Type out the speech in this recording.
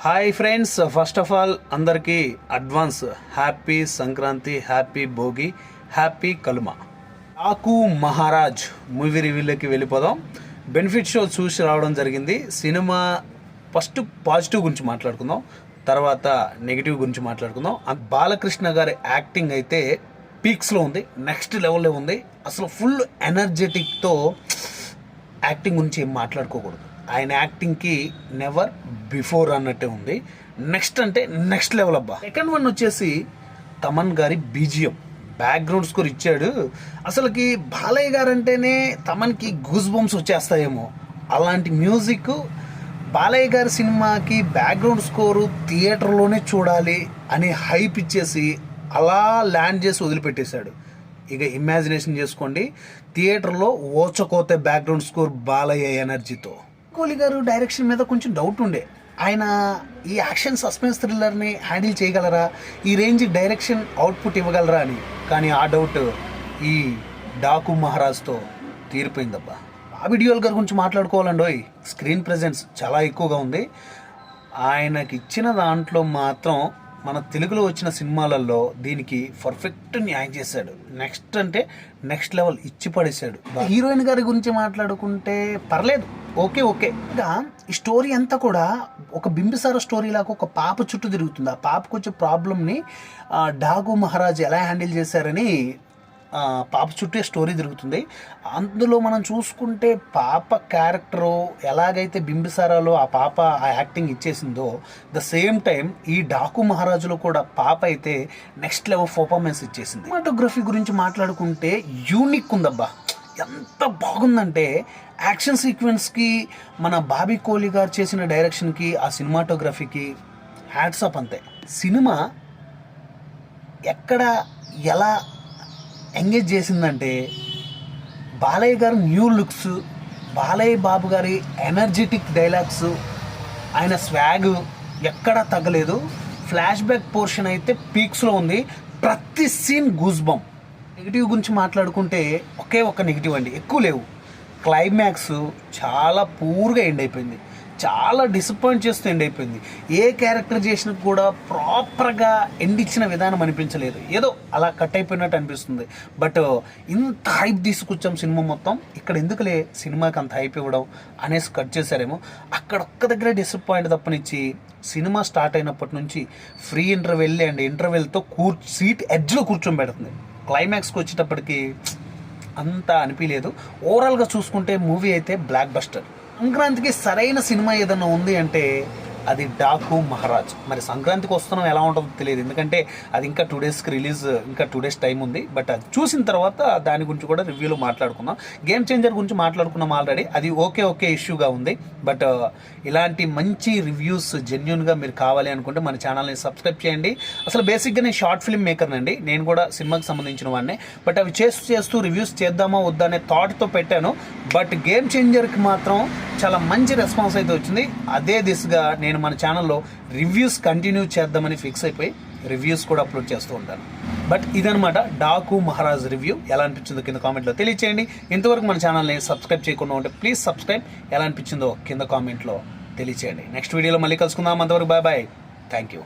Hi friends, first of all అందరికీ advance happy Sankranti, happy Bhogi, happy Kanuma. Daku Maharaj movie రివ్యూలోకి వెళ్ళిపోదాం. Benefit show చూసి రావడం జరిగింది. సినిమా ఫస్ట్ పాజిటివ్ గురించి మాట్లాడుకుందాం, తర్వాత నెగిటివ్ గురించి మాట్లాడుకుందాం. బాలకృష్ణ గారి యాక్టింగ్ అయితే పీక్స్లో ఉంది, నెక్స్ట్ లెవెల్లో ఉంది. అసలు ఫుల్ ఎనర్జెటిక్తో యాక్టింగ్ గురించి ఏం మాట్లాడుకోకూడదు. ఆయన యాక్టింగ్కి నెవర్ బిఫోర్ అన్నట్టే ఉంది. నెక్స్ట్ అంటే నెక్స్ట్ లెవెల్ అబ్బా. సెకండ్ వన్ వచ్చేసి తమన్ గారి బీజిఎం, బ్యాక్గ్రౌండ్ స్కోర్ ఇచ్చాడు. అసలుకి బాలయ్య గారు అంటేనే తమన్కి గూస్ బంప్స్ వచ్చేస్తాయేమో, అలాంటి మ్యూజిక్. బాలయ్య గారి సినిమాకి బ్యాక్గ్రౌండ్ స్కోరు థియేటర్లోనే చూడాలి అని హైప్ ఇచ్చేసి అలా ల్యాండ్ చేసి వదిలిపెట్టేశాడు. ఇక ఇమాజినేషన్ చేసుకోండి, థియేటర్లో ఓచకోతే బ్యాక్గ్రౌండ్ స్కోర్ బాలయ్య ఎనర్జీతో. కోహ్లీ గారు డైరెక్షన్ మీద కొంచెం డౌట్ ఉండే, ఆయన ఈ యాక్షన్ సస్పెన్స్ థ్రిల్లర్ని హ్యాండిల్ చేయగలరా, ఈ రేంజ్ డైరెక్షన్ అవుట్పుట్ ఇవ్వగలరా అని. కానీ ఆ డౌట్ ఈ డాకు మహారాజ్తో తీరిపోయిందబ్బా. బాబీ డియోల్ గారి గురించి మాట్లాడుకోవాలండి. స్క్రీన్ ప్రెజెన్స్ చాలా ఎక్కువగా ఉంది. ఆయనకి ఇచ్చిన దాంట్లో మాత్రం మన తెలుగులో వచ్చిన సినిమాలలో దీనికి పర్ఫెక్ట్ న్యాయం చేశాడు. నెక్స్ట్ అంటే నెక్స్ట్ లెవెల్ ఇచ్చి పడేశాడు. హీరోయిన్ గారి గురించి మాట్లాడుకుంటే పర్లేదు, ఓకే. ఇంకా ఈ స్టోరీ అంతా కూడా ఒక బింబిసార స్టోరీ లాగా ఒక పాప చుట్టూ తిరుగుతుంది. ఆ పాపకు వచ్చే ప్రాబ్లమ్ని డాకు మహారాజ్ ఎలా హ్యాండిల్ చేశారని పాప చుట్టే స్టోరీ తిరుగుతుంది. అందులో మనం చూసుకుంటే పాప క్యారెక్టరు ఎలాగైతే బింబిసారాలో ఆ పాప ఆ యాక్టింగ్ ఇచ్చేసిందో, ద సేమ్ టైం ఈ డాకు మహారాజులో కూడా పాప అయితే నెక్స్ట్ లెవెల్ పర్ఫార్మెన్స్ ఇచ్చేసింది. సినిమాటోగ్రఫీ గురించి మాట్లాడుకుంటే యూనిక్ ఉందబ్బా. ఎంత బాగుందంటే యాక్షన్ సీక్వెన్స్కి మన బాబీ కోహ్లీ గారు చేసిన డైరెక్షన్కి ఆ సినిమాటోగ్రఫీకి హ్యాట్సాప్ అంతే. సినిమా ఎక్కడ ఎలా ఎంగేజ్ చేసిందంటే బాలయ్య గారు న్యూ లుక్స్, బాలయ్య బాబు గారి ఎనర్జెటిక్ డైలాగ్స్, ఆయన స్వాగ్ ఎక్కడా తగ్గలేదు. ఫ్లాష్ బ్యాక్ పోర్షన్ అయితే పీక్స్లో ఉంది. ప్రతి సీన్ గూస్ బంప్. నెగిటివ్ గురించి మాట్లాడుకుంటే ఒకే ఒక్క నెగిటివ్ అండి, ఎక్కువ లేవు. క్లైమాక్స్ చాలా పూర్గా ఎండ్ అయిపోయింది, చాలా డిసప్పాయింట్ చేస్తూ ఎండ్ అయిపోయింది. ఏ క్యారెక్టర్ చేసినా కూడా ప్రాపర్గా ఎండ్ ఇచ్చిన విధానం అనిపించలేదు, ఏదో అలా కట్ అయిపోయినట్టు అనిపిస్తుంది. బట్ ఇంత హైప్ తీసుకొచ్చాం సినిమా మొత్తం, ఇక్కడ ఎందుకులే సినిమాకి అంత హైప్ ఇవ్వడం అనేసి కట్ చేశారేమో. అక్కడ ఒక్క దగ్గర డిసప్పాయింట్ తప్పనిచ్చి సినిమా స్టార్ట్ అయినప్పటి నుంచి ఫ్రీ ఇంటర్వెల్ అండ్ ఇంటర్వెల్తో సీట్ ఎడ్జ్లో కూర్చొని పెడుతుంది. క్లైమాక్స్కి వచ్చేటప్పటికి అంత అనిపించలేదు. ఓవరాల్గా చూసుకుంటే మూవీ అయితే బ్లాక్ బస్టర్. సంక్రాంతికి సరైన సినిమా ఏదన్నా ఉంది అంటే అది డాకు మహారాజ్. మరి సంక్రాంతికి వస్తున్నాం ఎలా ఉంటుందో తెలియదు, ఎందుకంటే అది ఇంకా 2 డేస్కి రిలీజ్, ఇంకా 2 డేస్ టైం ఉంది. బట్ అది చూసిన తర్వాత దాని గురించి కూడా రివ్యూలో మాట్లాడుకుందాం. గేమ్ చేంజర్ గురించి మాట్లాడుకున్నాం ఆల్రెడీ, అది ఓకే ఇష్యూగా ఉంది. బట్ ఇలాంటి మంచి రివ్యూస్ జెన్యున్గా మీరు కావాలి అనుకుంటే మన ఛానల్ని సబ్స్క్రైబ్ చేయండి. అసలు బేసిక్గా నేను షార్ట్ ఫిల్మ్ మేకర్నండి, నేను కూడా సినిమాకి సంబంధించిన వాడినే. బట్ అవి చేస్తూ రివ్యూస్ చేద్దామా వద్దా అనే థాట్తో పెట్టాను. బట్ గేమ్ చేంజర్కి మాత్రం చాలా మంచి రెస్పాన్స్ అయితే వచ్చింది. అదే దిశగా నేను మన ఛానల్లో రివ్యూస్ కంటిన్యూ చేద్దామని ఫిక్స్ అయిపోయి రివ్యూస్ కూడా అప్లోడ్ చేస్తూ ఉంటాను. బట్ ఇదనమాట డాకు మహారాజ్ రివ్యూ. ఎలా అనిపించిందో కింద కామెంట్లో తెలియచేయండి. ఇంతవరకు మన ఛానల్ని సబ్స్క్రైబ్ చేయకుండా ఉంటే ప్లీజ్ సబ్స్క్రైబ్. ఎలా అనిపించిందో కింద కామెంట్లో తెలియచేయండి. నెక్స్ట్ వీడియోలో మళ్ళీ కలుసుకుందాం. అంతవరకు బాయ్. Thank you.